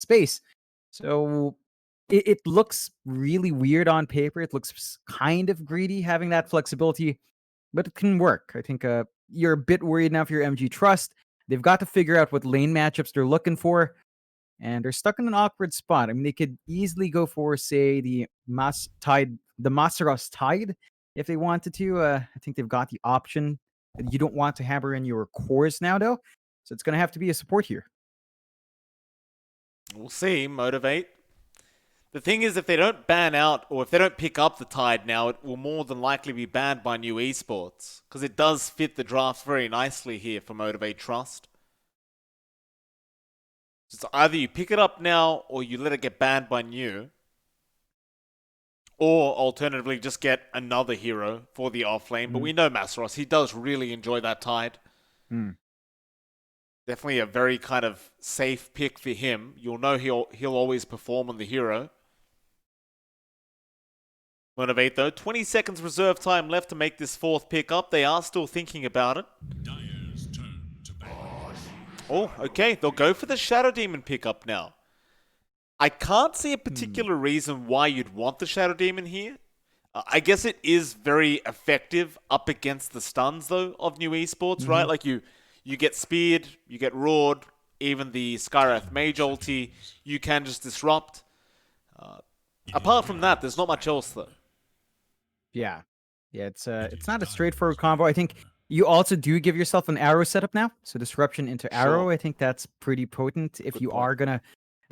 space. So it looks really weird on paper. It looks kind of greedy having that flexibility, but it can work. I think you're a bit worried now for your MG.Trust. They've got to figure out what lane matchups they're looking for, and they're stuck in an awkward spot. I mean, they could easily go for, say, the Masaros Tide, if they wanted to. I think they've got the option. You don't want to hammer in your cores now, though, so it's going to have to be a support here. We'll see, Motivate. The thing is, if they don't ban out, or if they don't pick up the Tide now, it will more than likely be banned by new esports. Because it does fit the draft very nicely here for Motivate.Trust. So it's either you pick it up now, or you let it get banned by new. Or, alternatively, just get another hero for the offlane. But we know Masaros, he does really enjoy that Tide. Definitely a very kind of safe pick for him. You'll know he'll always perform on the hero. Motivate, though. 20 seconds reserve time left to make this fourth pick up. They are still thinking about it. Oh, okay. They'll go for the Shadow Demon pickup now. I can't see a particular reason why you'd want the Shadow Demon here. I guess it is very effective up against the stuns, though, of new esports, right? Like you get speared, you get roared, even the Skywrath Mage ulti, you can just disrupt. Apart from that, there's not much else, though. Yeah, it's not a straightforward combo. I think you also do give yourself an arrow setup now, so disruption into arrow. I think that's pretty potent if you are gonna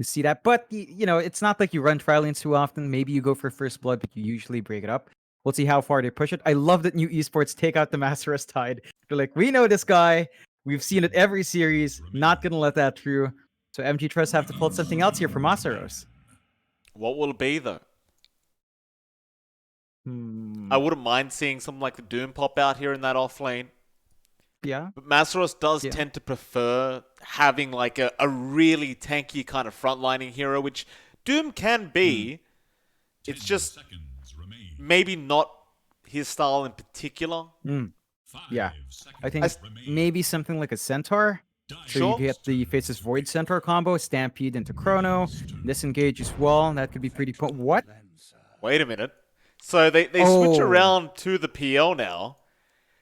see that. But it's not like you run trial lanes too often. Maybe you go for first blood, but you usually break it up. We'll see how far they push it. I love that new esports take out the Masaros Tide. They're like, we know this guy. We've seen it every series. Not gonna let that through. So MG.Trust have to pull something else here for Masaros. What will it be, though? I wouldn't mind seeing something like the Doom pop out here in that off lane. Yeah. But Masaros does tend to prefer having like a really tanky kind of frontlining hero, which Doom can be. It's just maybe not his style in particular. Yeah. I think maybe something like a Centaur. So you get the Faceless Void Centaur combo, Stampede into Chrono, disengage as well. That could be pretty potent. What? Wait a minute. So they switch around to the PL now.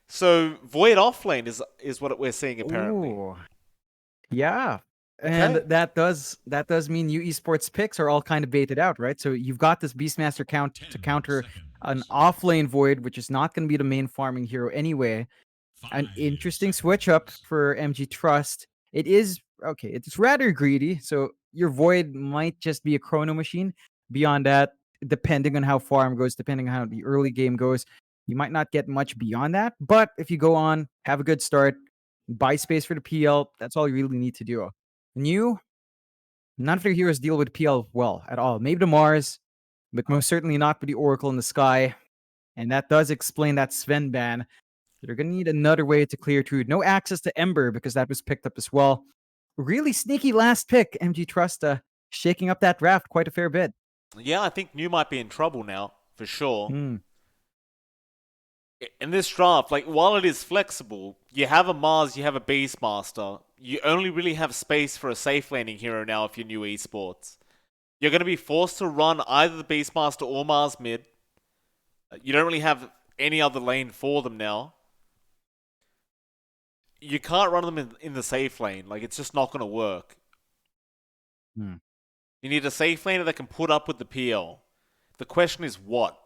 So Void offlane is what we're seeing apparently. Ooh. Yeah. And that does mean new esports picks are all kind of baited out, right? So you've got this Beastmaster count to counter an offlane Void, which is not going to be the main farming hero anyway. An interesting switch up for MG.Trust. It is okay. It's rather greedy, so your Void might just be a Chrono machine. Beyond that, depending on how farm goes, depending on how the early game goes, you might not get much beyond that. But if you go on, have a good start, buy space for the PL, that's all you really need to do. None of their heroes deal with PL well at all. Maybe the Mars, but most certainly not with the Oracle in the sky. And that does explain that Sven ban. They're going to need another way to clear through. No access to Ember because that was picked up as well. Really sneaky last pick. MG.Trust shaking up that draft quite a fair bit. Yeah, I think New might be in trouble now, for sure. In this draft, like, while it is flexible, you have a Mars, you have a Beastmaster. You only really have space for a safe laning hero now if you're new esports. You're going to be forced to run either the Beastmaster or Mars mid. You don't really have any other lane for them now. You can't run them in the safe lane. Like, it's just not going to work. You need a safe laner that can put up with the PL. The question is what?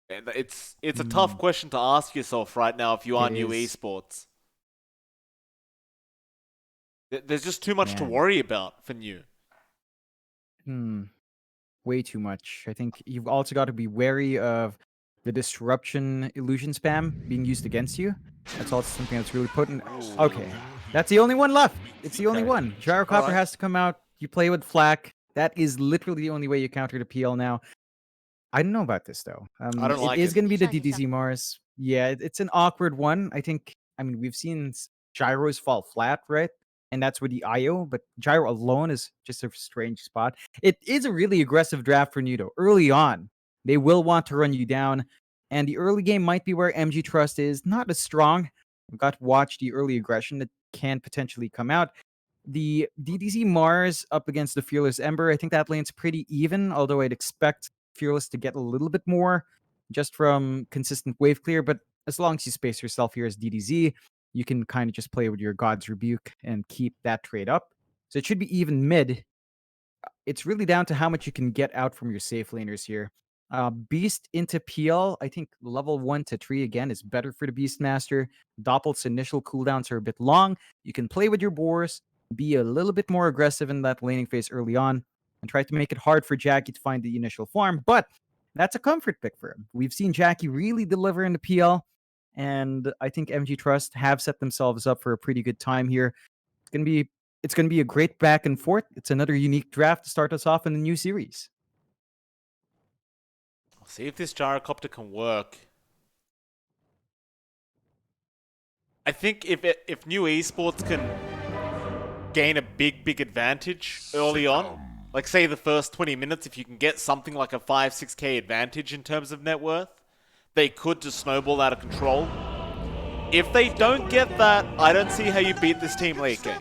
It's a tough question to ask yourself right now if you are new esports. There's just too much to worry about for new. Way too much. I think you've also got to be wary of the disruption illusion spam being used against you. That's also something that's really potent. Okay, that's the only one left. It's the only one. Gyrocopter has to come out. You play with Flak. That is literally the only way you counter the PL now. I don't know about this, though. I don't like it. It is going to be the DDZ Mars. Yeah, it's an awkward one. I mean, we've seen Gyros fall flat, right? And that's with the IO, but Gyro alone is just a strange spot. It is a really aggressive draft for Nudo. Early on, they will want to run you down, and the early game might be where MG.Trust is not as strong. We've got to watch the early aggression that can potentially come out. The DDZ Mars up against the Fearless Ember, I think that lane's pretty even, although I'd expect Fearless to get a little bit more just from consistent wave clear. But as long as you space yourself here as DDZ, you can kind of just play with your God's Rebuke and keep that trade up. So it should be even mid. It's really down to how much you can get out from your safe laners here. Beast into PL, I think level 1 to 3 again is better for the Beastmaster. Doppel's initial cooldowns are a bit long. You can play with your boars, be a little bit more aggressive in that laning phase early on, and try to make it hard for Jackie to find the initial farm. But that's a comfort pick for him. We've seen Jackie really deliver in the PL, and I think MG.Trust have set themselves up for a pretty good time here. It's gonna be a great back and forth. It's another unique draft to start us off in the new series. I'll see if this gyrocopter can work. I think if new esports can gain a big advantage early on, like say the first 20 minutes, if you can get something like a 5-6k advantage in terms of net worth, they could just snowball out of control. If they don't get that, I don't see how you beat this team late game.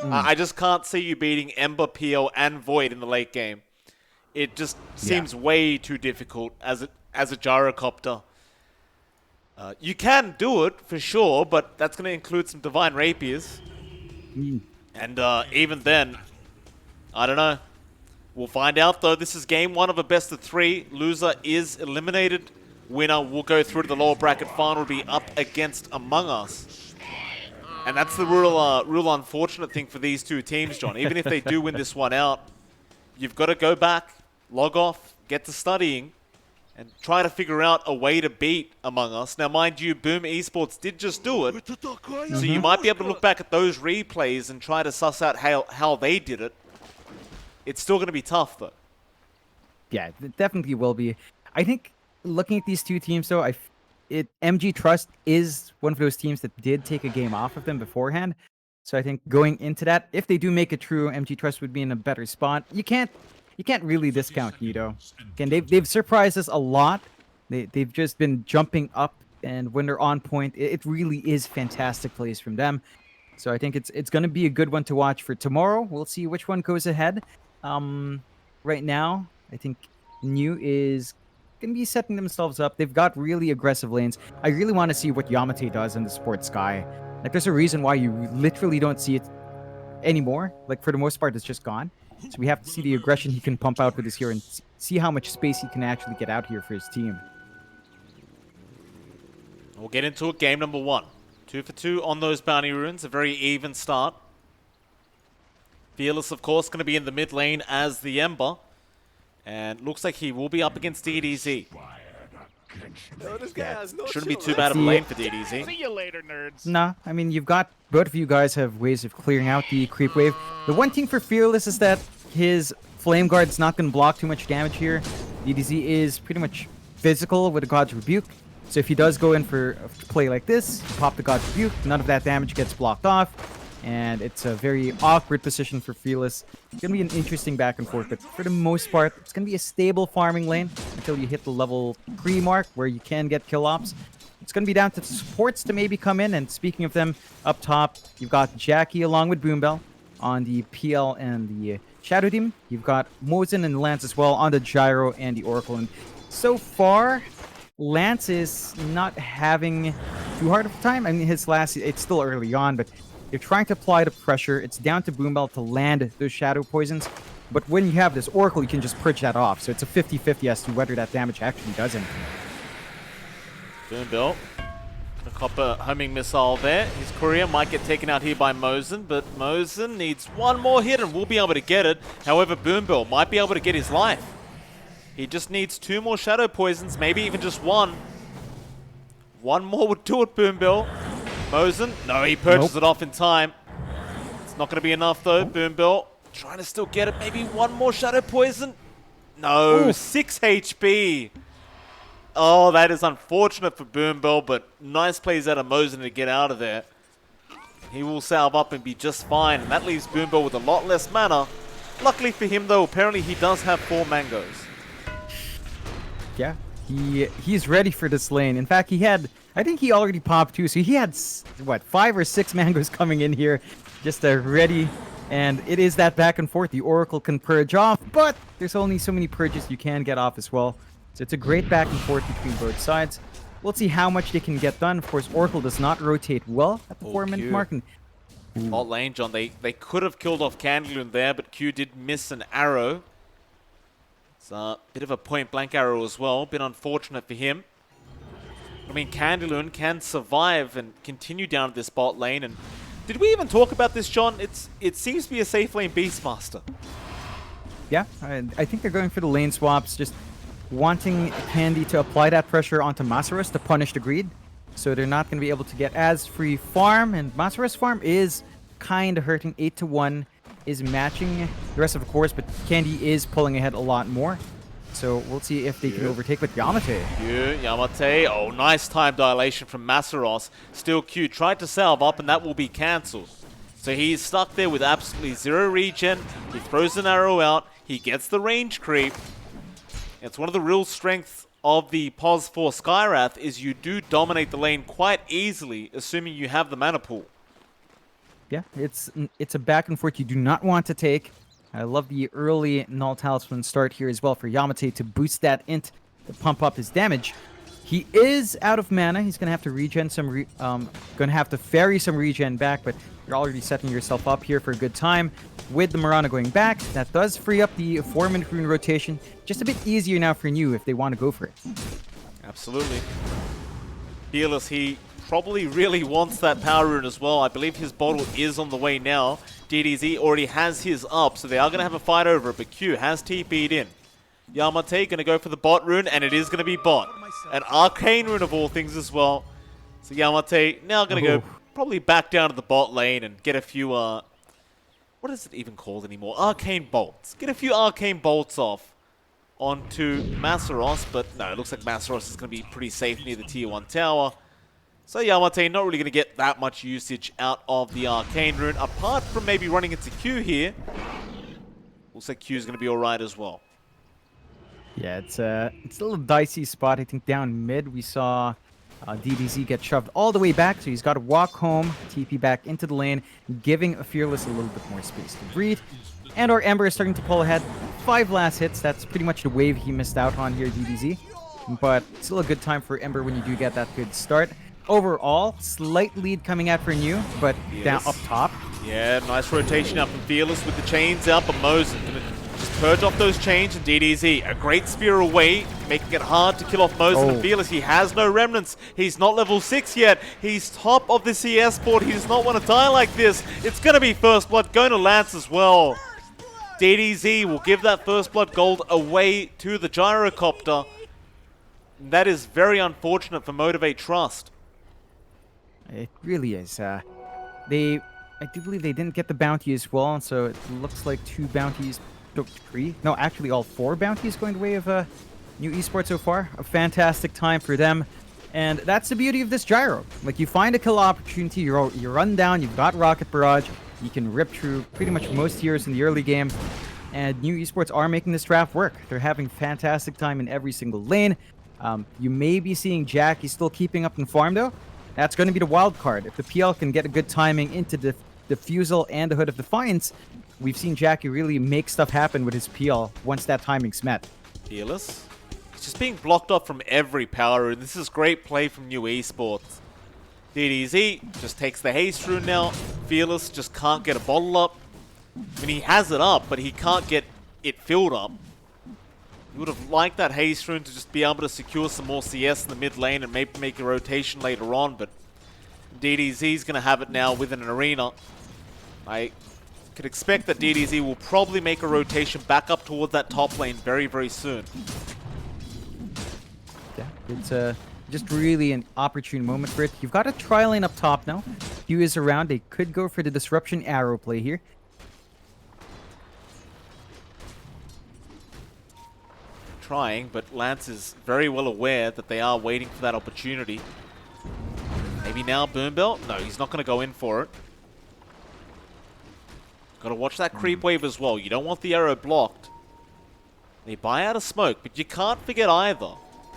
I just can't see you beating Ember, PO, and Void in the late game. It just seems way too difficult as a gyrocopter. You can do it for sure, but that's going to include some Divine Rapiers. And even then, I don't know. We'll find out though. This is game 1 of a best of 3. Loser is eliminated. Winner will go through to the lower bracket final, be up against Among Us. And that's the real unfortunate thing for these two teams, John. Even if they do win this one out, you've got to go back, log off, get to studying, and try to figure out a way to beat Among Us. Now, mind you, Boom Esports did just do it, so you might be able to look back at those replays and try to suss out how they did it. It's still going to be tough, though. Yeah, it definitely will be. I think looking at these two teams, though, MG.Trust is one of those teams that did take a game off of them beforehand. So I think going into that, if they do make it true, MG.Trust would be in a better spot. You can't really discount Nido. Again, they've surprised us a lot. They've just been jumping up, and when they're on point, it really is fantastic plays from them. So I think it's going to be a good one to watch for tomorrow. We'll see which one goes ahead. Right now, I think New is going to be setting themselves up. They've got really aggressive lanes. I really want to see what Yamate does in the Sports Sky. Like, there's a reason why you literally don't see it anymore. Like, for the most part, it's just gone. So we have to see the aggression he can pump out with his hero and see how much space he can actually get out here for his team. We'll get into it. Game number 1. 2 for 2 on those bounty runes. A very even start. Fearless, of course, going to be in the mid lane as the Ember. And looks like he will be up against DDZ. Shouldn't be too bad of a lane for DDZ. See you later, nerds. Nah, I mean, both of you guys have ways of clearing out the creep wave. The one thing for Fearless is that his Flame Guard's not going to block too much damage here. DDZ is pretty much physical with a God's Rebuke. So if he does go in for a play like this, pop the God's Rebuke, none of that damage gets blocked off. And it's a very awkward position for Fearless. It's going to be an interesting back and forth, but for the most part, it's going to be a stable farming lane until you hit the level 3 mark where you can get kill ops. It's going to be down to the supports to maybe come in, and speaking of them, up top, you've got Jackie along with Boombell on the PL and the Shadow Team. You've got Mosin and Lance as well on the Gyro and the Oracle. And so far, Lance is not having too hard of a time. I mean, it's still early on, but they're trying to apply the pressure. It's down to Boombell to land those Shadow Poisons. But when you have this Oracle, you can just purge that off. So it's a 50-50 as to whether that damage actually does anything. Boombell. A copper homing missile there. His courier might get taken out here by Mosin, but Mosin needs one more hit and will be able to get it. However, Boombell might be able to get his life. He just needs 2 more Shadow Poisons, maybe even just 1. 1 more would do it, Boombell. Mosin, no, he purges it off in time. It's not going to be enough though. Boombell trying to still get it. Maybe 1 more Shadow Poison. No, 6 HP. Oh, that is unfortunate for Boombell, but nice plays out of Mosin to get out of there. He will salve up and be just fine, and that leaves Boombell with a lot less mana. Luckily for him though, apparently he does have 4 mangoes. Yeah, he's ready for this lane. In fact, he had I think he already popped 2, so he had, what, 5 or 6 mangoes coming in here, just ready. And it is that back and forth. The Oracle can purge off, but there's only so many purges you can get off as well. So it's a great back and forth between both sides. We'll see how much they can get done. Of course, Oracle does not rotate well at the 4-minute mark. And bot lane, John, they could have killed off Candleun there, but Q did miss an arrow. It's a bit of a point-blank arrow as well. Bit unfortunate for him. I mean, Candleun can survive and continue down this bot lane. And did we even talk about this, John? It seems to be a safe lane Beastmaster. Yeah, I think they're going for the lane swaps, just wanting Candy to apply that pressure onto Masaros to punish the greed. So they're not going to be able to get as free farm. And Masaros farm is kind of hurting. 8-1 is matching the rest of the course, but Candy is pulling ahead a lot more. So we'll see if they can overtake with Yamate. Yamate. Oh, nice time dilation from Masaros. Still Q tried to salve up, and that will be cancelled. So he's stuck there with absolutely 0 regen. He throws an arrow out. He gets the range creep. It's one of the real strengths of the Pos for Skyrath is you do dominate the lane quite easily, assuming you have the mana pool. Yeah, it's a back and forth you do not want to take. I love the early Null Talisman start here as well for Yamate to boost that int to pump up his damage. He is out of mana. He's going to have to regen some, going to have to ferry some regen back, but you're already setting yourself up here for a good time. With the Mirana going back, that does free up the 4-minute rune rotation. Just a bit easier now for New if they want to go for it. Absolutely. Fearless, he probably really wants that power rune as well. I believe his bottle is on the way now. DDZ already has his up, so they are going to have a fight over it, but Q has TP'd in. Yamate going to go for the bot rune, and it is going to be bot. An arcane rune of all things as well. So Yamate now going to go probably back down to the bot lane and get a few, what is it even called anymore? Arcane bolts. Get a few arcane bolts off onto Masaros, but no, it looks like Masaros is going to be pretty safe near the tier 1 tower. So Yamate not really going to get that much usage out of the Arcane Rune, apart from maybe running into Q here. Looks like Q is going to be alright as well. Yeah, it's a little dicey spot. I think down mid we saw DDZ get shoved all the way back, so he's got to walk home, TP back into the lane, giving Fearless a little bit more space to breathe. And our Ember is starting to pull ahead. 5 last hits, that's pretty much the wave he missed out on here, DDZ. But still a good time for Ember when you do get that good start. Overall, slight lead coming out for New, but down up top. Yeah, nice rotation up from Fearless with the chains out, but Moses going to just purge off those chains, and DDZ, a great spear away, making it hard to kill off Moses. And Fearless, he has no remnants. He's not level 6 yet. He's top of the CS board. He does not want to die like this. It's going to be First Blood, going to Lance as well. DDZ will give that First Blood gold away to the Gyrocopter. That is very unfortunate for Motivate.Trust. It really is. I do believe they didn't get the bounty as well, so it looks like 2 bounties, 3. No, actually all 4 bounties going the way of New Esports so far. A fantastic time for them, and that's the beauty of this gyro. Like, you find a kill opportunity, you run down, you've got Rocket Barrage, you can rip through pretty much most heroes in the early game, and New Esports are making this draft work. They're having fantastic time in every single lane. You may be seeing Jack, he's still keeping up in farm though. That's going to be the wild card. If the PL can get a good timing into the Diffusal and the Hood of Defiance, we've seen Jackie really make stuff happen with his PL once that timing's met. Fearless. It's just being blocked off from every power rune. This is great play from New Esports. DDZ just takes the haste rune now. Fearless just can't get a bottle up. I mean, he has it up, but he can't get it filled up. You would have liked that haste rune to just be able to secure some more CS in the mid lane and maybe make a rotation later on, but DDZ's going to have it now within an arena. I could expect that DDZ will probably make a rotation back up towards that top lane very, very soon. Yeah, it's just really an opportune moment for it. You've got a tri lane up top now. Q is around. They could go for the Disruption Arrow play here. Trying, but Lance is very well aware that they are waiting for that opportunity. Maybe now Boom Belt? No, he's not going to go in for it. Got to watch that creep wave as well. You don't want the arrow blocked. They buy out a smoke, but you can't forget either.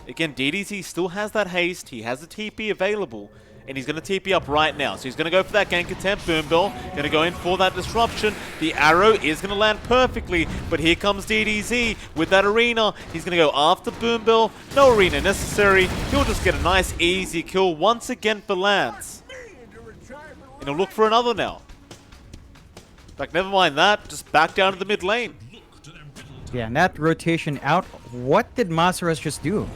Again, DDZ still has that haste. He has the TP available. And he's going to TP up right now. So he's going to go for that gank attempt. Boombill going to go in for that disruption. The arrow is going to land perfectly. But here comes DDZ with that arena. He's going to go after Boombill. No arena necessary. He'll just get a nice, easy kill once again for Lance. And he'll look for another now. In fact, never mind that. Just back down to the mid lane. Yeah, and that rotation out. What did Masaros just do?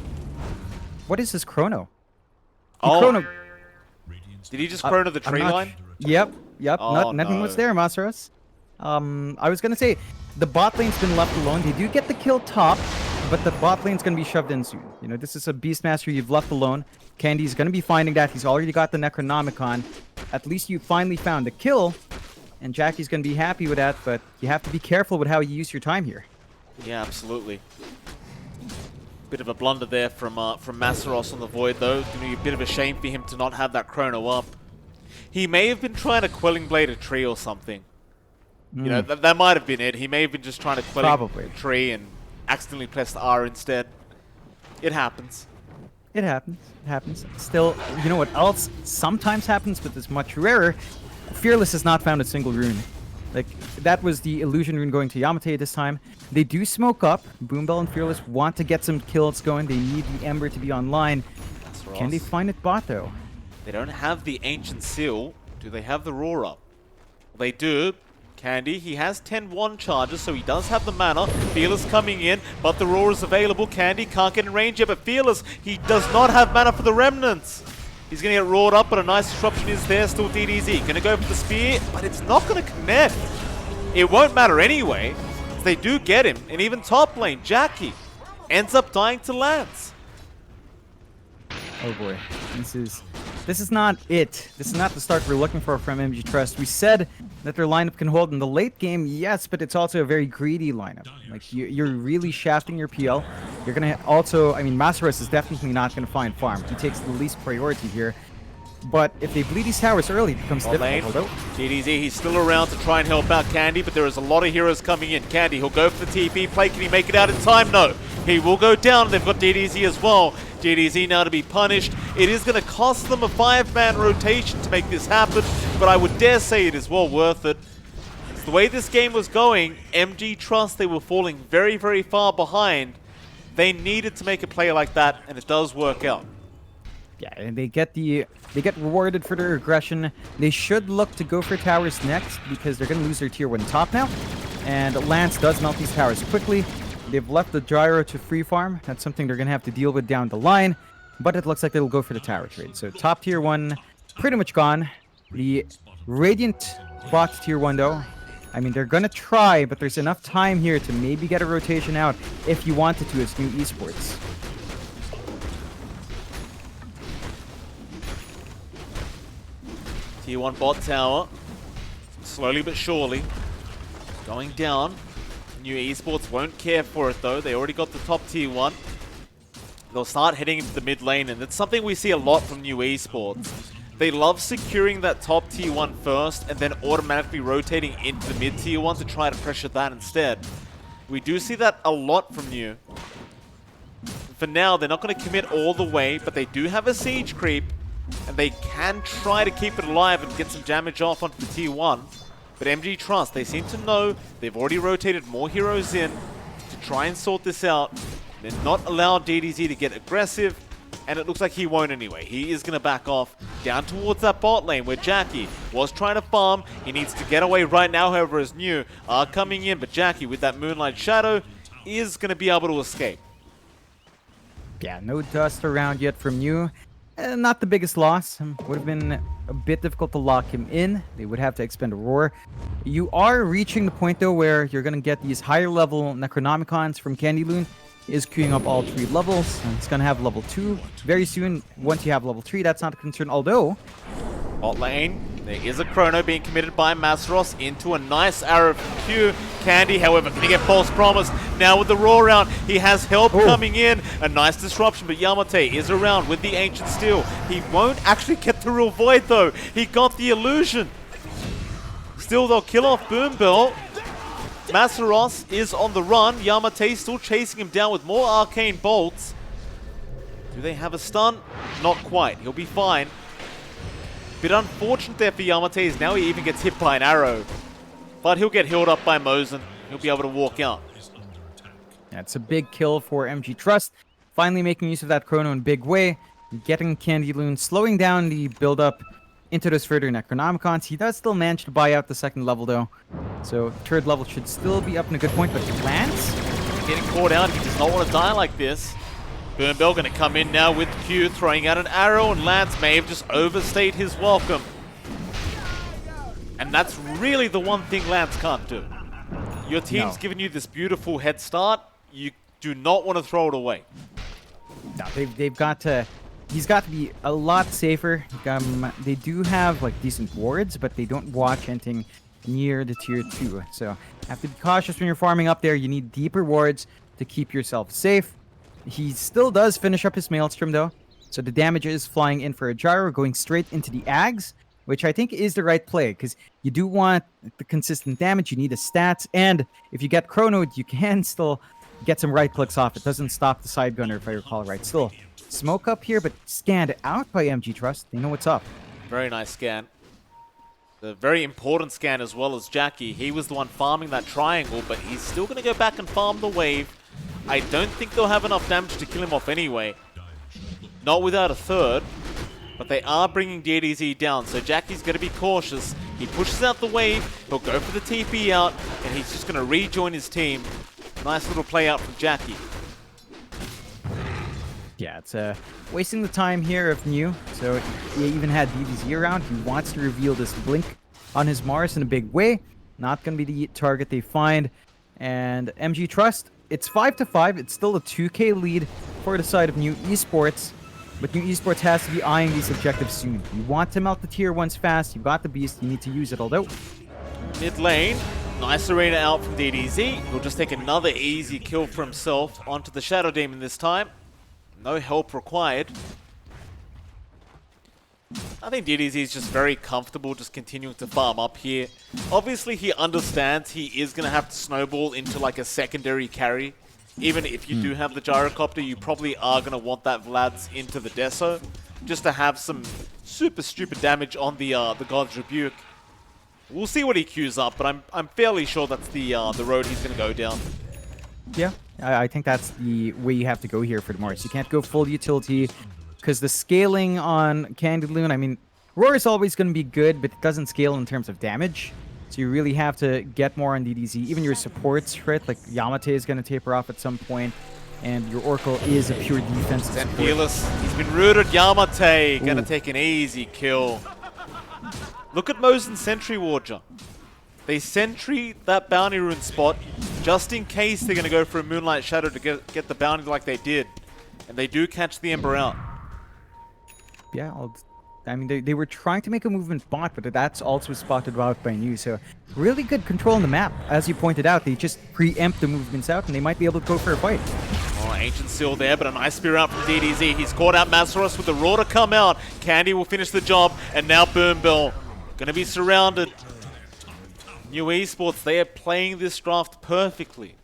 What is his chrono? Chrono. Did he just chrono the tree line? Yep. Oh, Nothing no. was there, Masaros. I was gonna say the bot lane's been left alone. They do get the kill top, but the bot lane's gonna be shoved in soon. You know, this is a Beastmaster you've left alone. Candy's gonna be finding that. He's already got the Necronomicon. At least you finally found the kill, and Jackie's gonna be happy with that. But you have to be careful with how you use your time here. Yeah, absolutely. Bit of a blunder there from Masaros on the Void, though. It's going to be a bit of a shame for him to not have that chrono up. He may have been trying to Quelling Blade a tree or something. You know, that might have been it. He may have been just trying to Quelling a tree and accidentally pressed R instead. It happens. It happens. It happens. Still, you know what else sometimes happens, but it's much rarer? Fearless has not found a single rune. Like, that was the illusion rune going to Yamate this time. They do smoke up. Boombill and Fearless want to get some kills going. They need the Ember to be online. Can they find it bot, though? They don't have the Ancient Seal. Do they have the Roar up? They do. Candy, he has 10-1 charges, so he does have the mana. Fearless coming in, but the Roar is available. Candy can't get in range yet, but Fearless, he does not have mana for the Remnants. He's going to get roared up, but a nice disruption is there. Still DDZ. Going to go for the spear, but it's not going to connect. It won't matter anyway. They do get him. And even top lane, Jackie, ends up dying to Lance. Oh boy. This is not it. This is not the start we're looking for from MG.Trust. We said that their lineup can hold in the late game, yes, but it's also a very greedy lineup. Like, you're really shafting your PL. You're going to also, I mean, Masaros is definitely not going to find farm. He takes the least priority here. But if they bleed these towers early, it becomes difficult. DDZ, he's still around to try and help out Candy, but there is a lot of heroes coming in. Candy, he'll go for the TP play. Can he make it out in time? No. He will go down. They've got DDZ as well. DDZ now to be punished. It is going to cost them a 5-man rotation to make this happen, but I would dare say it is well worth it. The way this game was going, MG.Trust, they were falling very, very far behind. They needed to make a play like that, and it does work out. Yeah, and they get rewarded for their aggression. They should look to go for towers next because they're going to lose their tier 1 top now. And Lance does melt these towers quickly. They've left the gyro to free farm. That's something they're going to have to deal with down the line. But it looks like they'll go for the tower trade. So top tier 1 pretty much gone. The Radiant bot tier 1 though. I mean, they're going to try, but there's enough time here to maybe get a rotation out if you wanted to as new Esports. Tier 1 bot tower, slowly but surely, going down. New Esports won't care for it though. They already got the top tier 1. They'll start heading into the mid lane, and it's something we see a lot from New Esports. They love securing that top tier 1 first, and then automatically rotating into the mid tier 1 to try to pressure that instead. We do see that a lot from New. For now, they're not going to commit all the way, but they do have a siege creep, and they can try to keep it alive and get some damage off onto the tier 1. But MG.Trust, they seem to know they've already rotated more heroes in to try and sort this out. They're not allow DDZ to get aggressive, and it looks like he won't anyway. He is going to back off down towards that bot lane where Jackie was trying to farm. He needs to get away right now, however, as New are coming in. But Jackie, with that Moonlight Shadow, is going to be able to escape. Yeah, no dust around yet from New. Not the biggest loss. Would have been a bit difficult to lock him in. They would have to expend a roar. You are reaching the point, though, where you're going to get these higher level Necronomicons from Candy Loon. He is queuing up all 3 levels. And it's going to have level 2 very soon. Once you have level 3, that's not a concern. Although, bot lane, there is a chrono being committed by Masaros into a nice arrow from Q. Candy, however, can he get false promise? Now with the roar round, he has help coming in. A nice disruption, but Yamate is around with the Ancient Steel. He won't actually get the real Void, though. He got the illusion. Still, they'll kill off Boombill. Masaros is on the run. Yamate still chasing him down with more arcane bolts. Do they have a stun? Not quite. He'll be fine. Bit unfortunate there for Yamate, now he even gets hit by an arrow. But he'll get healed up by Mosin. He'll be able to walk out. That's a big kill for MG.Trust. Finally making use of that chrono in a big way. Getting Candy Loon, slowing down the build-up into those further Necronomicons. He does still manage to buy out the second level, though. So third level should still be up in a good point. But Lance? Getting caught out. He does not want to die like this. Burnbell going to come in now with Q, throwing out an arrow, and Lance may have just overstayed his welcome. And that's really the one thing Lance can't do. Your team's given you this beautiful head start. You do not want to throw it away. No, they've got to... He's got to be a lot safer. They do have like decent wards, but they don't watch anything near the tier 2. So have to be cautious when you're farming up there. You need deeper wards to keep yourself safe. He still does finish up his Maelstrom, though. So the damage is flying in for a gyro, going straight into the Ags, which I think is the right play, because you do want the consistent damage. You need the stats, and if you get chronoed, you can still get some right clicks off. It doesn't stop the side gunner, if I recall right. Still, smoke up here, but scanned out by MG.Trust. They know what's up. Very nice scan. A very important scan as well as Jackie. He was the one farming that triangle, but he's still going to go back and farm the wave. I don't think they'll have enough damage to kill him off anyway. Not without a third. But they are bringing DDZ down, so Jackie's going to be cautious. He pushes out the wave, he'll go for the TP out, and he's just going to rejoin his team. Nice little play out from Jackie. Yeah, it's wasting the time here of New. So he even had DDZ around. He wants to reveal this blink on his Mars in a big way. Not going to be the target they find. And MG.Trust, it's 5-5. It's still a 2K lead for the side of New Esports. But New Esports has to be eyeing these objectives soon. You want to melt the tier 1s fast. You've got the beast. You need to use it, although... Mid lane. Nice arena out from DDZ. He'll just take another easy kill for himself onto the Shadow Demon this time. No help required. I think DDZ is just very comfortable just continuing to farm up here. Obviously, he understands he is going to have to snowball into like a secondary carry. Even if you do have the gyrocopter, you probably are going to want that Vlad's into the Deso just to have some super stupid damage on the God's Rebuke. We'll see what he queues up, but I'm fairly sure that's the road he's going to go down. Yeah, I think that's the way you have to go here for the Mars. You can't go full utility because the scaling on Candy Loon, I mean, Roar is always going to be good, but it doesn't scale in terms of damage. So you really have to get more on DDZ. Even your supports, right? Like Yamate is going to taper off at some point, and your Oracle is a pure defensive And support. Fearless, he's been rooted. Yamate going to take an easy kill. Look at Mosin's Sentry Warger. They sentry that bounty rune spot just in case they're going to go for a Moonlight Shadow to get the bounty like they did. And they do catch the Ember out. Yeah, I mean, they were trying to make a movement bot, but that's also spotted out by New. So really good control on the map. As you pointed out, they just preempt the movements out, and they might be able to go for a fight. Oh, Ancient Seal there, but a nice spear out from DDZ. He's caught out Masaros with the Raw to come out. Candy will finish the job, and now Burnbill going to be surrounded. New Esports, they are playing this draft perfectly.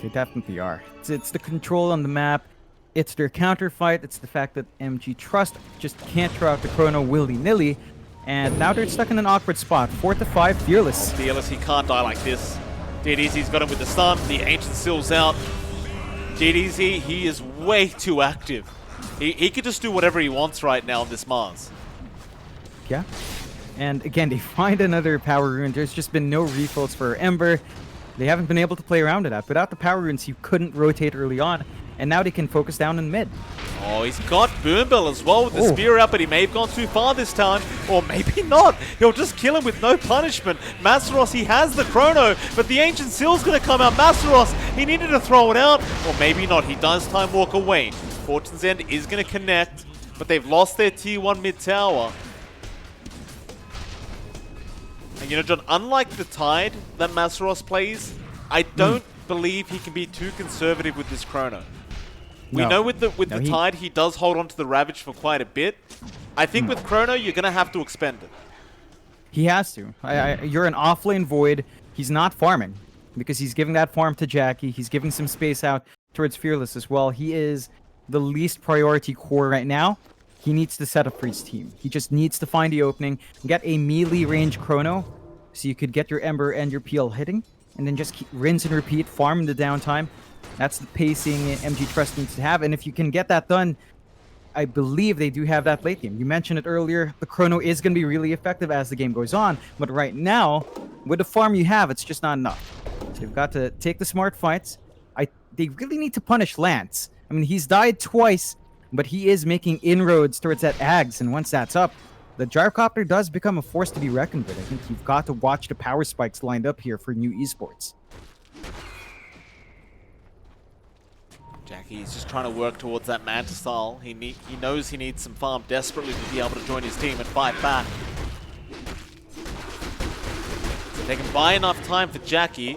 They definitely are. It's the control on the map. It's their counter fight. It's the fact that MG.Trust just can't throw out the chrono willy-nilly. And now they're stuck in an awkward spot. 4-5, Fearless. Fearless, he can't die like this. DDZ's got him with the stun. The Ancient Seal's out. DDZ, he is way too active. He could just do whatever he wants right now on this Mars. Yeah. And again, they find another power rune. There's just been no refills for Ember. They haven't been able to play around with that. Without the power runes, you couldn't rotate early on. And now they can focus down in mid. Oh, he's got Burnbill as well with the spear out, but he may have gone too far this time. Or maybe not. He'll just kill him with no punishment. Masaros, he has the chrono, but the Ancient Seal's going to come out. Masaros, he needed to throw it out. Or maybe not. He does time walk away. Fortune's End is going to connect, but they've lost their tier 1 mid tower. And you know, John, unlike the Tide that Masaros plays, I don't believe he can be too conservative with this chrono. We know with the Tide, he does hold on to the Ravage for quite a bit. I think with Chrono, you're going to have to expend it. He has to. You're an offlane Void. He's not farming because he's giving that farm to Jackie. He's giving some space out towards Fearless as well. He is the least priority core right now. He needs to set up for his team. He just needs to find the opening, get a melee range chrono, so you could get your Ember and your PL hitting, and then just keep, rinse and repeat, farm in the downtime. That's the pacing MG.Trust needs to have, and if you can get that done, I believe they do have that late game. You mentioned it earlier. The chrono is going to be really effective as the game goes on, but right now, with the farm you have, it's just not enough. So you've got to take the smart fights. They really need to punish Lance. I mean, he's died twice, but he is making inroads towards that Ags, and once that's up, the Gyrocopter does become a force to be reckoned with. I think you've got to watch the power spikes lined up here for new Esports. Jacky's just trying to work towards that Manta style. He knows he needs some farm desperately to be able to join his team and fight back. If they can buy enough time for Jackie,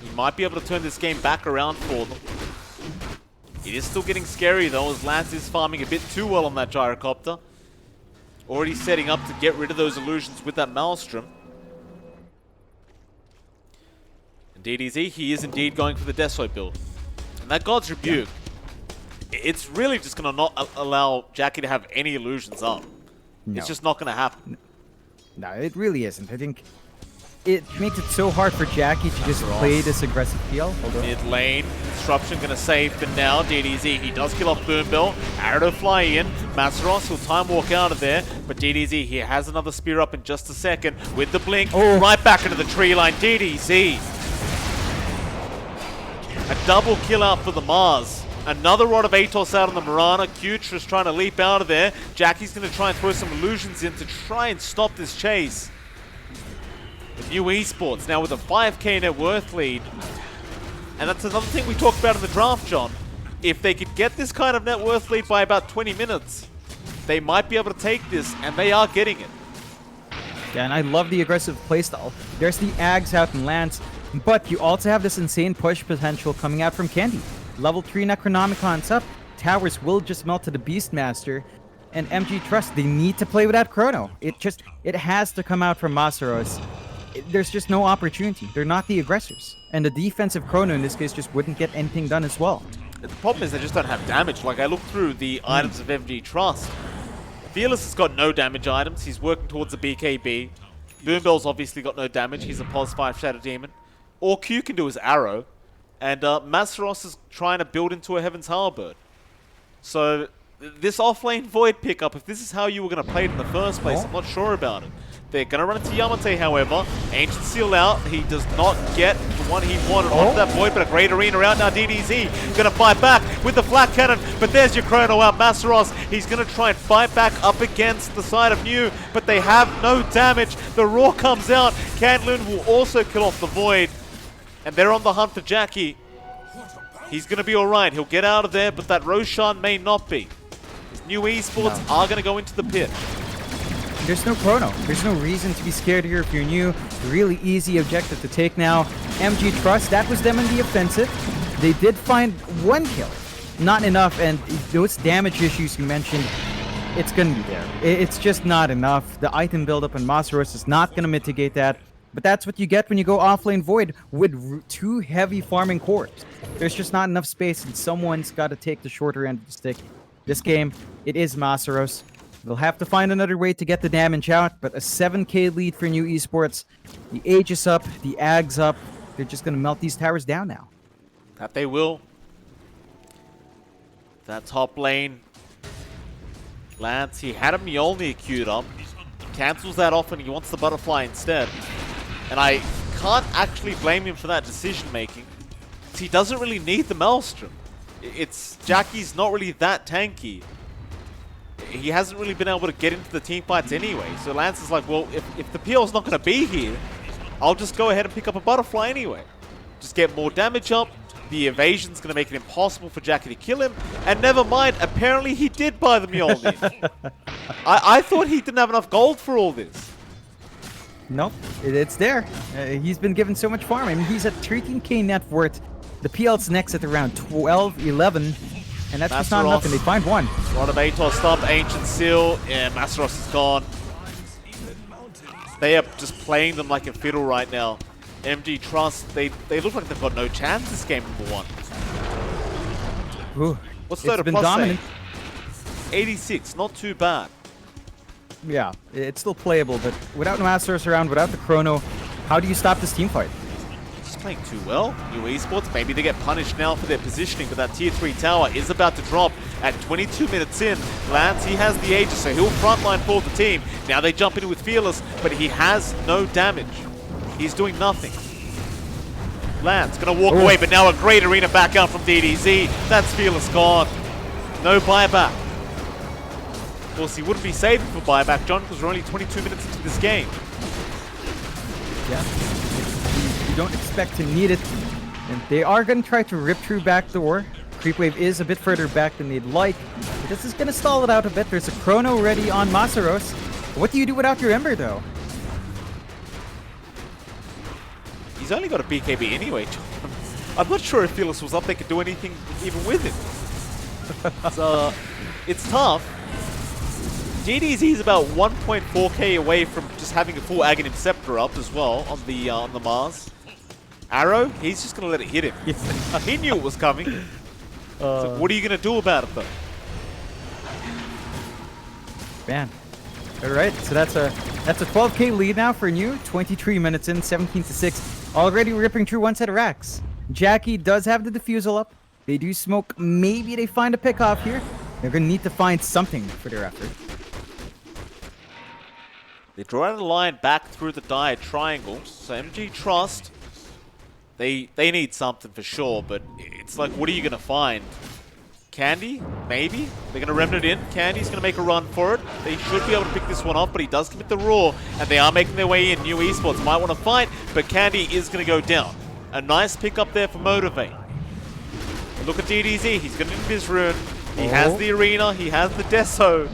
he might be able to turn this game back around for them. It is still getting scary though, as Lance is farming a bit too well on that Gyrocopter. Already setting up to get rid of those illusions with that Maelstrom. And DDZ, he is indeed going for the Desoy build. And that God's Rebuke, it's really just going to not allow Jackie to have any illusions up. No. It's just not going to happen. No, it really isn't. I think it makes it so hard for Jackie to just play this aggressive PL. Mid lane, Disruption going to save for now. DDZ, he does kill off Boombill. Arrow to fly in. Masaros will time walk out of there. But DDZ, he has another spear up in just a second with the blink. Right back into the tree line. DDZ. A double kill out for the Mars. Another Rod of Atos out on the Mirana. MG.Trust trying to leap out of there. Jackie's going to try and throw some illusions in to try and stop this chase. The new Esports now with a 5k net worth lead. And that's another thing we talked about in the draft, John. If they could get this kind of net worth lead by about 20 minutes, they might be able to take this, and they are getting it. Yeah, and I love the aggressive playstyle. There's the Ags out in Lance, but you also have this insane push potential coming out from Candy. Level 3 Necronomicon's up. Towers will just melt to the Beastmaster. And MG.Trust, they need to play with that chrono. It has to come out from Masaros. There's just no opportunity. They're not the aggressors. And the defensive chrono in this case just wouldn't get anything done as well. The problem is they just don't have damage. Like, I looked through the items of MG.Trust. Fearless has got no damage items. He's working towards a BKB. Boombell's obviously got no damage. He's a Pos 5 Shadow Demon. All Q can do is Arrow. And Masaros is trying to build into a Heaven's Halberd. So, this offlane Void pickup, if this is how you were going to play it in the first place, I'm not sure about it. They're going to run into Yamate, however. Ancient Seal out. He does not get the one he wanted onto that Void, but a great arena out now. DDZ going to fight back with the Flat Cannon, but there's your chrono out. Masaros, he's going to try and fight back up against the side of New, but they have no damage. The Roar comes out. Candloon will also kill off the Void, and they're on the hunt for Jackie. He's going to be alright. He'll get out of there, but that Roshan may not be. New Esports are going to go into the pit. There's no chrono. There's no reason to be scared here if you're new. Really easy objective to take now. MG.Trust, that was them in the offensive. They did find one kill. Not enough, and those damage issues you mentioned, it's going to be there. It's just not enough. The item buildup in Masaros is not going to mitigate that. But that's what you get when you go offlane Void with two heavy farming cores. There's just not enough space, and someone's got to take the shorter end of the stick. This game, it is Masaros. They'll have to find another way to get the damage out, but a 7k lead for new Esports. The age is up, the Ag's up. They're just going to melt these towers down now. That they will. That top lane. Lance, he had a Mjolnir queued up. Cancels that off and he wants the butterfly instead. And I can't actually blame him for that decision making. He doesn't really need the Maelstrom. Jackie's not really that tanky. He hasn't really been able to get into the team fights anyway. So Lance is like, well, if the PL's not going to be here, I'll just go ahead and pick up a butterfly anyway. Just get more damage up. The evasion's going to make it impossible for Jackie to kill him. And never mind, apparently he did buy the Mjolnir. I thought he didn't have enough gold for all this. Nope, it's there. He's been given so much farm. I mean, he's at 13k net worth. The PL's next at around 12, 11. And that's just not enough, and they find one. Rod of Atos up, Ancient Seal. Yeah, Masaros is gone. They are just playing them like a fiddle right now. MG.Trust, they look like they've got no chance this game, number one. Ooh, What's It's been Plus dominant. say? 86, not too bad. Yeah, it's still playable, but without Masters around, without the chrono, how do you stop this team fight? Just playing too well. New Esports, maybe they get punished now for their positioning, but that tier 3 tower is about to drop at 22 minutes in. Lance, he has the Aegis, so he'll frontline for the team. Now they jump in with Fearless, but he has no damage. He's doing nothing. Lance gonna walk away, but now a great arena back out from DDZ. That's Fearless gone. No buyback. Of course, he wouldn't be saving for buyback, John, because we're only 22 minutes into this game. Yeah, you don't expect to need it. And they are going to try to rip through back door. Creep wave is a bit further back than they'd like. But this is going to stall it out a bit. There's a chrono ready on Masaros. What do you do without your Ember, though? He's only got a BKB anyway, John. I'm not sure if Fearless was up, they could do anything even with it. So, it's tough. GDZ is about 1.4k away from just having a full Aghanim Scepter up as well on the Mars. Arrow, he's just gonna let it hit him. He knew it was coming. So what are you gonna do about it though? Man. Alright, so that's a 12k lead now for New. 23 minutes in, 17-6. Already ripping through one set of racks. Jackie does have the defusal up. They do smoke. Maybe they find a pick off here. They're gonna need to find something for their effort. They draw out a line back through the diet triangle. So MG.Trust, they need something for sure, but it's like, what are you going to find? Candy? Maybe? They're going to remnant in. Candy's going to make a run for it. They should be able to pick this one off, but he does commit the roar, and they are making their way in. New Esports might want to fight, but Candy is going to go down. A nice pick up there for Motivate. Look at DDZ. He's going to invis rune. He has the arena. He has the Deso.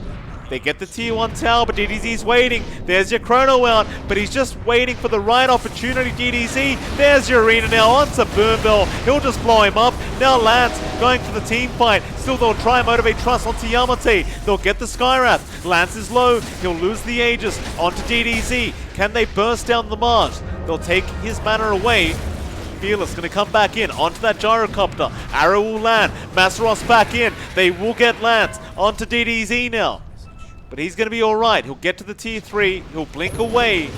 They get the tier 1 tower, but DDZ's waiting. There's your chrono out, but he's just waiting for the right opportunity, DDZ. There's your arena now onto Boombell. He'll just blow him up. Now Lance going for the team fight. Still, they'll try Motivate.Trust onto Yamate. They'll get the Skywrath. Lance is low. He'll lose the Aegis onto DDZ. Can they burst down the Mars? They'll take his mana away. Fearless gonna come back in onto that gyrocopter. Arrow will land. Masaros back in. They will get Lance onto DDZ now. But he's going to be alright. He'll get to the tier 3. He'll blink away.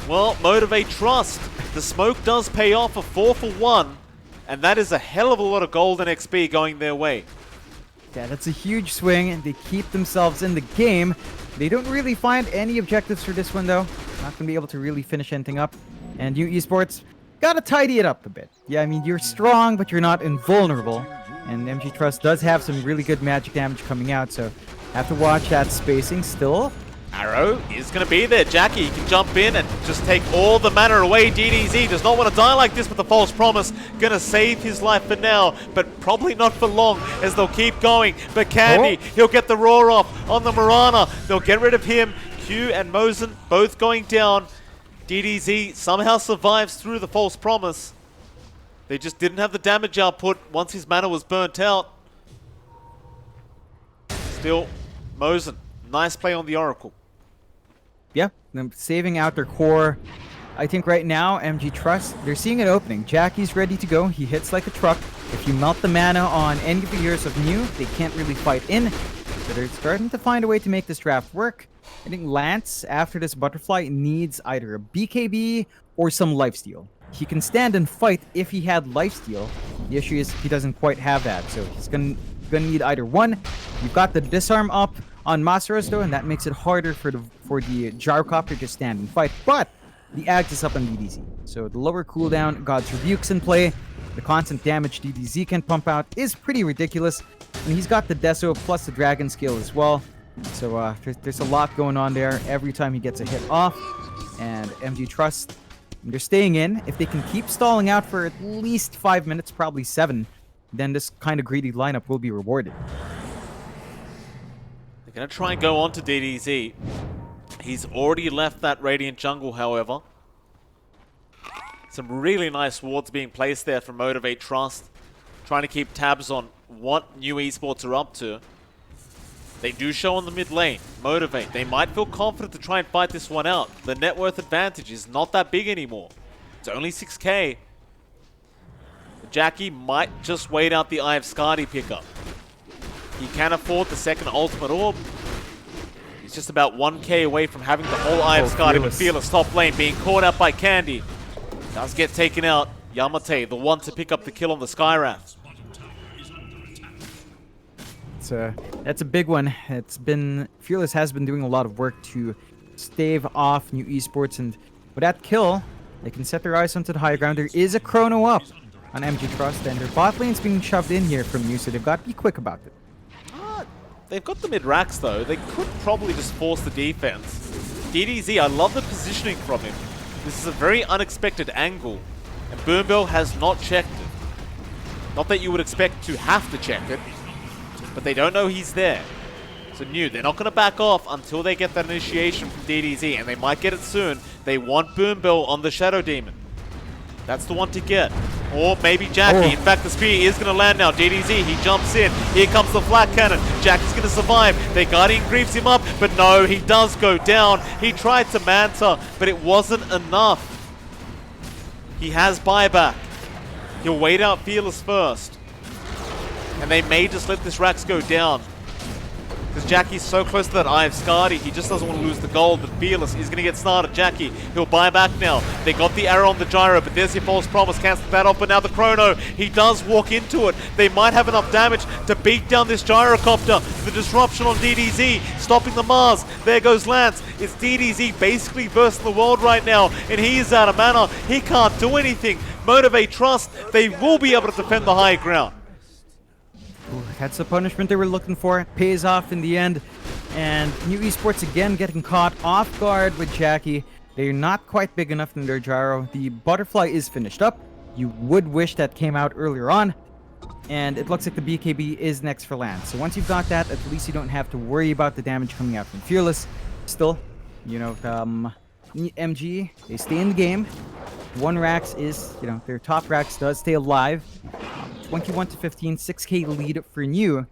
Well, Motivate.Trust. The smoke does pay off a 4 for 1. And that is a hell of a lot of gold and XP going their way. Yeah, that's a huge swing, and they keep themselves in the game. They don't really find any objectives for this one, though. Not going to be able to really finish anything up. And New Esports, gotta tidy it up a bit. Yeah, I mean, you're strong, but you're not invulnerable. And MG.Trust does have some really good magic damage coming out, so have to watch that spacing still. Arrow is going to be there. Jackie can jump in and just take all the mana away. DDZ does not want to die like this with the false promise. Going to save his life for now, but probably not for long as they'll keep going. But Candy, he'll get the roar off on the Mirana. They'll get rid of him. Q and Mosen both going down. DDZ somehow survives through the false promise. They just didn't have the damage output once his mana was burnt out. Still, Mosen. Nice play on the Oracle. Yeah, them saving out their core. I think right now, MG.Trust, they're seeing an opening. Jackie's ready to go. He hits like a truck. If you melt the mana on any of the years of New, they can't really fight in. So they're starting to find a way to make this draft work. I think Lance, after this butterfly, needs either a BKB or some lifesteal. He can stand and fight if he had lifesteal. The issue is he doesn't quite have that, so he's gonna need either one. You've got the disarm up on Masaros though, and that makes it harder for the gyrocopter to stand and fight. But the Ags is up on DDZ, so the lower cooldown, God's Rebuke's in play. The constant damage DDZ can pump out is pretty ridiculous, and he's got the Deso plus the Dragon skill as well. So there's a lot going on there every time he gets a hit off, and MG.Trust. They're staying in. If they can keep stalling out for at least 5 minutes, probably 7, then this kind of greedy lineup will be rewarded. They're going to try and go on to DDZ. He's already left that Radiant jungle, however. Some really nice wards being placed there from Motivate.Trust. Trying to keep tabs on what New Esports are up to. They do show on the mid lane. Motivate. They might feel confident to try and fight this one out. The net worth advantage is not that big anymore. It's only 6k. Jackie might just wait out the Eye of Skadi pickup. He can afford the second ultimate orb. He's just about 1k away from having the whole Eye of Skadi, but Fearless top lane being caught out by Candy. Does get taken out. Yamate, the one to pick up the kill on the Skywrath. That's a big one. Fearless has been doing a lot of work to stave off New Esports, and with that kill, they can set their eyes onto the high ground. There is a chrono up on MG.Trust, and their bot lane's being shoved in here from New, so they've got to be quick about it. They've got the mid-racks though. They could probably just force the defense. DDZ, I love the positioning from him. This is a very unexpected angle, and Boombill has not checked it. Not that you would expect to have to check it, but they don't know he's there. So New, they're not going to back off until they get that initiation from DDZ, and they might get it soon. They want Boombill on the Shadow Demon. That's the one to get. Or maybe Jackie. In fact, the spear is going to land now. DDZ, he jumps in. Here comes the flat cannon. Jackie's going to survive. Their Guardian grieves him up, but no, he does go down. He tried to Manta, but it wasn't enough. He has buyback. He'll wait out Fearless first. And they may just let this Rax go down. Because Jackie's so close to that Eye of Skadi, he just doesn't want to lose the gold, but Fearless is going to get started. Jackie, he'll buy back now. They got the arrow on the gyro, but there's your false promise. Cancel that off, but now the chrono, he does walk into it. They might have enough damage to beat down this gyrocopter. The disruption on DDZ, stopping the Mars. There goes Lance. It's DDZ basically versus the world right now, and he is out of mana. He can't do anything. Motivate.Trust, they will be able to defend the high ground. Ooh, that's the punishment they were looking for. It pays off in the end. And New Esports again getting caught off guard with Jackie. They're not quite big enough in their gyro. The butterfly is finished up. You would wish that came out earlier on. And it looks like the BKB is next for Lance. So once you've got that, at least you don't have to worry about the damage coming out from Fearless. Still, you know, MG, they stay in the game. One Rax is, you know, their top Rax does stay alive. 21 to 15, 6k lead for New.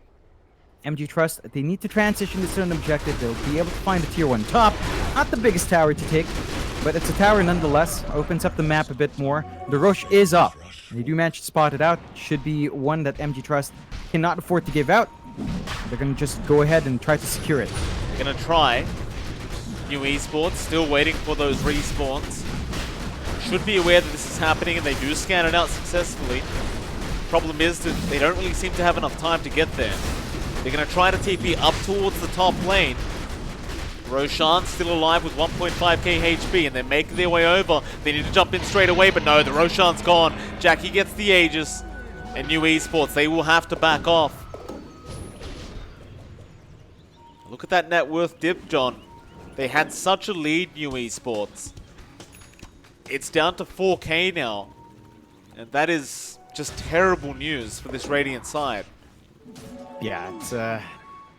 MG.Trust, they need to transition this to an objective. They'll be able to find a tier 1 top. Not the biggest tower to take, but it's a tower nonetheless. Opens up the map a bit more. The rush is up. They do manage to spot it out. Should be one that MG.Trust cannot afford to give out. They're going to just go ahead and try to secure it. Gonna try. New Esports still waiting for those respawns. Should be aware that this is happening, and they do scan it out successfully. Problem is that they don't really seem to have enough time to get there. They're going to try to TP up towards the top lane. Roshan still alive with 1.5k HP, and they're making their way over. They need to jump in straight away, but no, the Roshan's gone. Jackie gets the Aegis, and New Esports, they will have to back off. Look at that net worth dip, John. They had such a lead, New Esports. It's down to 4k now, and that is just terrible news for this Radiant side. Yeah, it's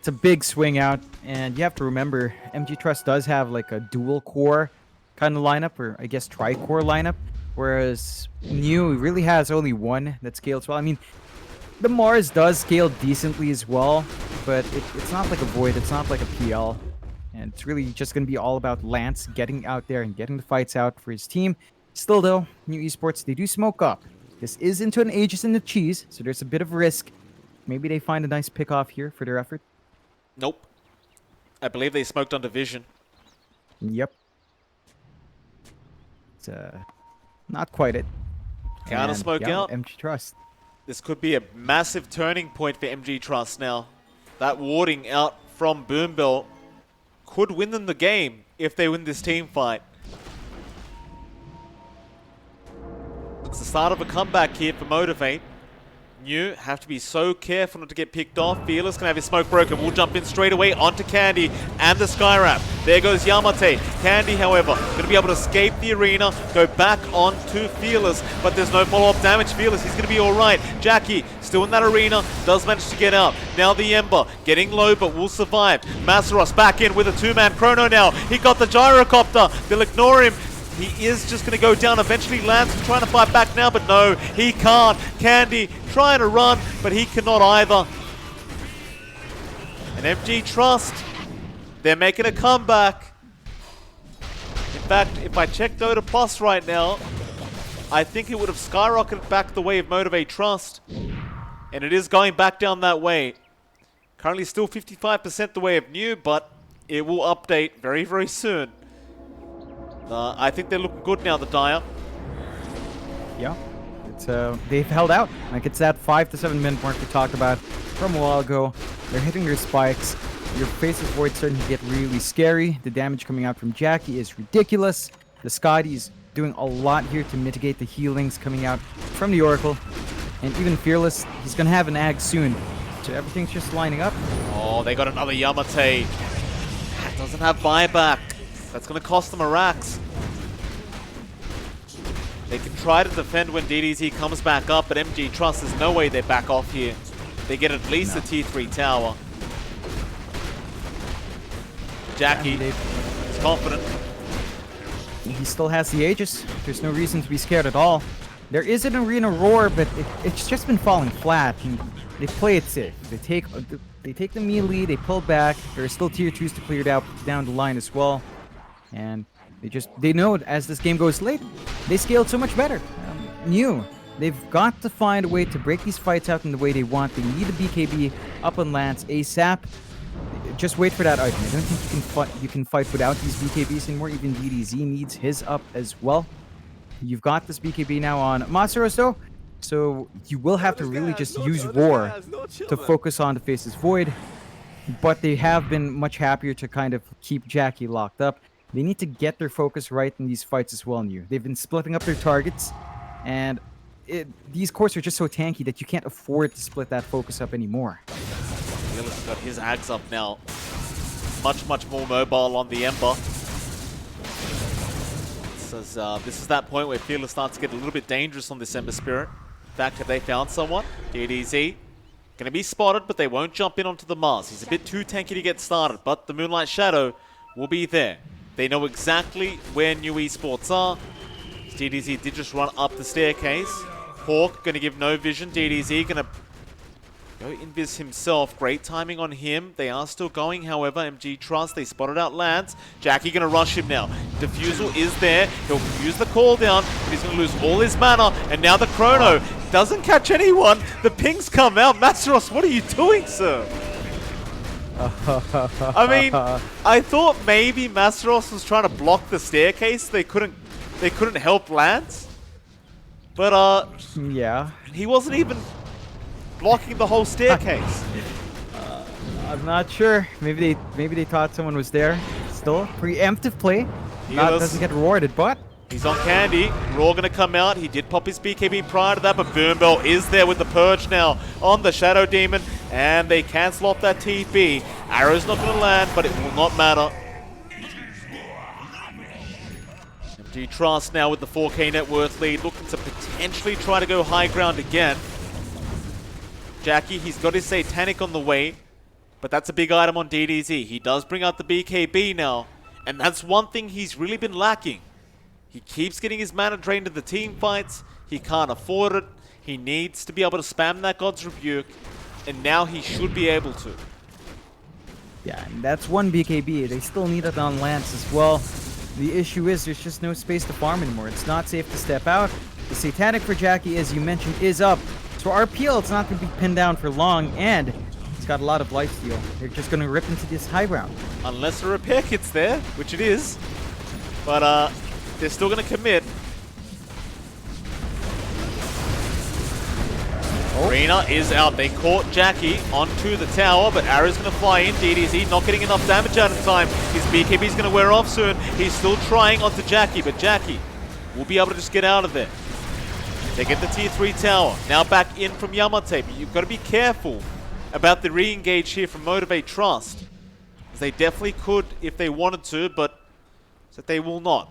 a big swing out, and you have to remember MG.Trust does have like a dual core kind of lineup, or I guess tri-core lineup, whereas New really has only one that scales well. I mean, the Mars does scale decently as well, but it's not like a Void, it's not like a PL, and it's really just going to be all about Lance getting out there and getting the fights out for his team. Still though, New Esports, they do smoke up. This is into an Aegis in the cheese, so there's a bit of risk. Maybe they find a nice pick off here for their effort. Nope. I believe they smoked under vision. Yep. It's not quite it. Counter smoke out. MG.Trust. This could be a massive turning point for MG.Trust now. That warding out from Boombill could win them the game if they win this team fight. It's the start of a comeback here for Motivate. New have to be so careful not to get picked off. Fearless can have his smoke broken. We'll jump in straight away onto Candy and the Skywrath. There goes Yamate. Candy, however, going to be able to escape the arena, go back onto Fearless, but there's no follow-up damage. Fearless, he's going to be all right. Jackie, still in that arena, does manage to get out. Now the Ember, getting low, but will survive. Masaros back in with a two-man chrono now. He got the gyrocopter. They'll ignore him. He is just going to go down. Eventually Lance is trying to fight back now, but no, he can't. Candy trying to run, but he cannot either. And MG.Trust, they're making a comeback. In fact, if I check Dota Plus right now, I think it would have skyrocketed back the way of Motivate.Trust. And it is going back down that way. Currently still 55% the way of New, but it will update very, very soon. I think they're looking good now, the Dire. Yeah. It's they've held out. Like, it's that 5 to 7 minute mark we talked about from a while ago. They're hitting their spikes. Your Faceless Void's starting to get really scary. The damage coming out from Jackie is ridiculous. The Scotty's doing a lot here to mitigate the healings coming out from the Oracle. And even Fearless, he's going to have an ag soon. So everything's just lining up. Oh, they got another Yamate. That doesn't have buyback. That's going to cost them a Rax. They can try to defend when DDZ comes back up, but MG.Trust, there's no way they back off here. They get at least a T3 tower. Jackie is confident. He still has the Aegis. There's no reason to be scared at all. There is an arena roar, but it's just been falling flat. And they play it safe. They take the melee, they pull back. There are still tier 2s to clear down the line as well. And they know as this game goes late, they scaled so much better. New. They've got to find a way to break these fights out in the way they want. They need a BKB up on Lance ASAP. Just wait for that item. I don't think you can fight without these BKBs anymore. Even DDZ needs his up as well. You've got this BKB now on Masaros though, so you will have to really just use Roar to focus on the Faceless Void. But they have been much happier to kind of keep Jackie locked up. They need to get their focus right in these fights as well, New. They've been splitting up their targets, and these cores are just so tanky that you can't afford to split that focus up anymore. Fearless got his ags up now. Much more mobile on the Ember. This is that point where Fearless starts to get a little bit dangerous on this Ember Spirit. In fact, have they found someone? DDZ. Gonna be spotted, but they won't jump in onto the Mars. He's a bit too tanky to get started, but the Moonlight Shadow will be there. They know exactly where New Esports are. DDZ did just run up the staircase. Hawk gonna give no vision. DDZ gonna go invis himself. Great timing on him. They are still going, however. MG.Trust, they spotted out Lance. Jackie gonna rush him now. Diffusal is there. He'll use the cooldown, but he's gonna lose all his mana. And now the Chrono doesn't catch anyone. The pings come out. Masaros, what are you doing, sir? I mean, I thought maybe Masaros was trying to block the staircase. They couldn't help Lance. But yeah, he wasn't even blocking the whole staircase. I'm not sure. Maybe they thought someone was there. Still, preemptive play. Doesn't get rewarded, but he's on candy. Raw gonna come out. He did pop his BKB prior to that, but Boombell is there with the Purge now on the Shadow Demon, and they cancel off that TP. Arrow's not gonna land, but it will not matter. MG.Trust now with the 4K net worth lead, looking to potentially try to go high ground again. Jackie, he's got his Satanic on the way, but that's a big item on DDZ. He does bring out the BKB now, and that's one thing he's really been lacking. He keeps getting his mana drained in the team fights. He can't afford it. He needs to be able to spam that God's Rebuke, and now he should be able to. yeah, and that's one BKB. They still need it on Lance as well. The issue is there's just no space to farm anymore. It's not safe to step out. The Satanic for Jackie, as you mentioned, is up. So RPL, it's not going to be pinned down for long, and he's got a lot of lifesteal. They're just going to rip into this high ground. Unless a repair kit's there, which it is. But they're still going to commit. Arena is out. They caught Jackie onto the tower, but Arrow's going to fly in. DDZ not getting enough damage out of time. His BKB's going to wear off soon. He's still trying onto Jackie, but Jackie will be able to just get out of there. They get the tier 3 tower. Now back in from Yamate. But you've got to be careful about the re-engage here from Motivate.Trust. They definitely could if they wanted to, but they will not.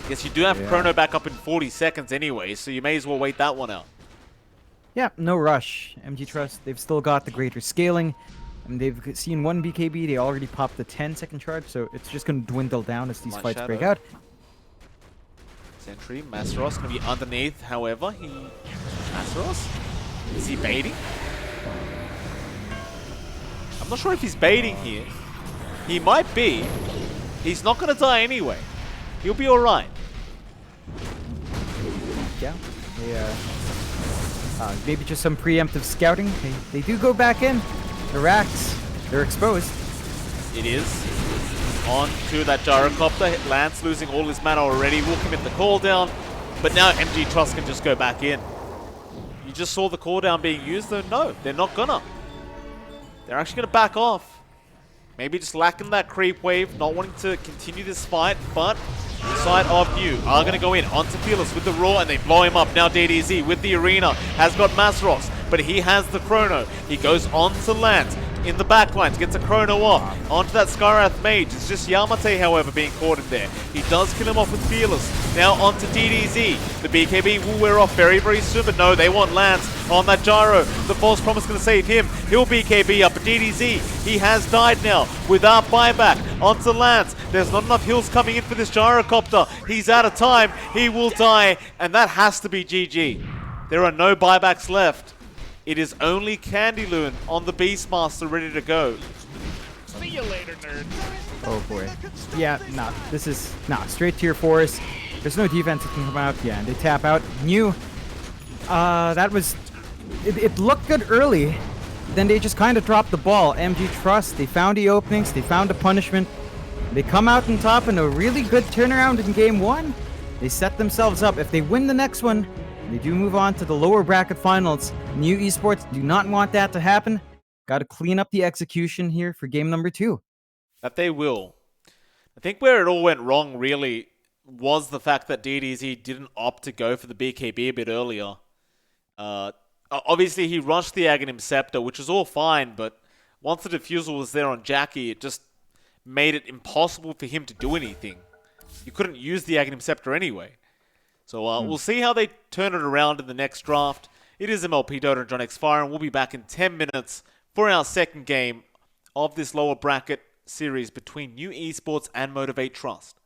Yes, you do have Chrono back up in 40 seconds anyway, so you may as well wait that one out. Yeah, no rush. MG.Trust, they've still got the greater scaling. And they've seen one BKB. They already popped the 10-second charge, so it's just going to dwindle down as these fights break out. Sentry, Masaros going to be underneath, however. Masaros? Is he baiting? I'm not sure if he's baiting here. He might be. He's not going to die anyway. He'll be alright. Yeah. They, maybe just some preemptive scouting. They do go back in. The racks, they're exposed. It is. On to that gyrocopter. Lance losing all his mana already. Will commit the cooldown. But now MG.Trust can just go back in. You just saw the cooldown being used, though? No, they're not gonna. They're actually gonna back off. Maybe just lacking that creep wave, not wanting to continue this fight, but the side of New are going to go in onto Fearless with the Roar, and they blow him up. Now DDZ with the Arena has got Masros, but he has the Chrono. He goes on to Lance in the backlines, gets a Chrono off. Onto that Skyrath Mage. It's just Yamate, however, being caught in there. He does kill him off with Fearless. Now onto DDZ. The BKB will wear off very, very soon, but no, they want Lance on that Gyro. The False Promise going to save him. He'll BKB up, but DDZ, he has died now without buyback. Onto Lance. There's not enough heals coming in for this Gyrocopter. He's out of time. He will die, and that has to be GG. There are no buybacks left. It is only Candyloon on the Beastmaster ready to go. See you later, nerd. Oh boy. Yeah, nah. This is straight tier 4s. There's no defense that can come out. Yeah, they tap out. New. That was. It looked good early. Then they just kind of dropped the ball. MG.Trust. They found the openings. They found the punishment. They come out on top in a really good turnaround in game 1. They set themselves up. If they win the next one, they do move on to the lower bracket finals. New Esports do not want that to happen. Got to clean up the execution here for game number 2. That they will. I think where it all went wrong, really, was the fact that DDZ didn't opt to go for the BKB a bit earlier. Obviously, he rushed the Aghanim Scepter, which was all fine, but once the Diffusal was there on Jackie, it just made it impossible for him to do anything. You couldn't use the Aghanim Scepter anyway. So we'll see how they turn it around in the next draft. It is MLP johnxfire, and we'll be back in 10 minutes for our second game of this lower bracket series between New Esports and Motivate.Trust.